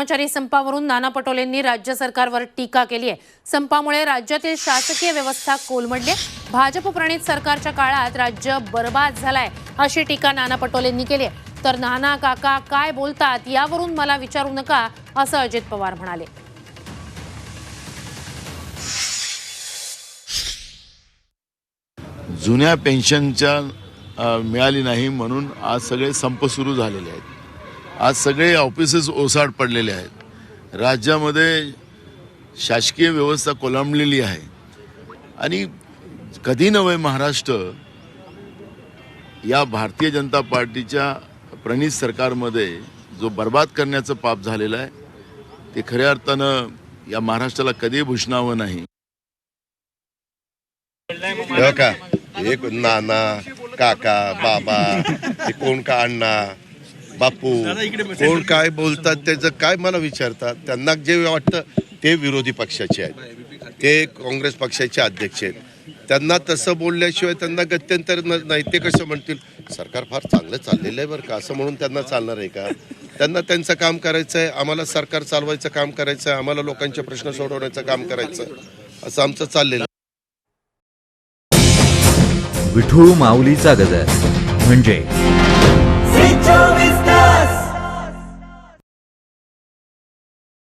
कर्मचारी संपावरून नाना पटोलेंनी राज्य सरकारवर टीका केली आहे। संपामुळे राज्यातील शासकीय व्यवस्था कोलमडली आहे। भाजप प्रणित सरकारच्या काळात राज्य बर्बाद झालाय अशी टीका नाना पटोलेंनी केली आहे। तर नाना काका काय बोलतात यावरून मला विचारू नका असं अजित पवार म्हणाले। जुन्या पेन्शनच्या मिळाली नाही म्हणून आज सगळे संप सुरू झालेले आहेत। आज सगळे ऑफिसेस ओसाड पडलेले आहेत। राज्यामध्ये शासकीय व्यवस्था कोलमडलेली आहे आणि कधी नव्हे महाराष्ट्र या भारतीय जनता पार्टीच्या प्रणित सरकारमध्ये जो बर्बाद करण्याचं पाप झालेलं आहे ते खऱ्या अर्थानं या महाराष्ट्राला कधी भूषणावं नाही। का एक नाना काका बाबा कोण का अण्णा बापू कोण काय बोलतात त्याचं काय मला विचारतात। त्यांना जे वाटतं ते विरोधी पक्षाचे आहेत, ते काँग्रेस पक्षाचे अध्यक्ष आहेत। त्यांना तसं बोलल्याशिवाय त्यांना गत्यंतर नाही। ते कसं म्हणतील सरकार फार चांगलं चाललेलं आहे बरं का असं म्हणून त्यांना चालणार आहे का? त्यांना त्यांचं काम करायचं आहे, आम्हाला सरकार चालवायचं काम करायचं आहे, आम्हाला लोकांचे प्रश्न सोडवण्याचं काम करायचं असं आमचं चाललेलं। विठू माऊलीचा गजर म्हणजे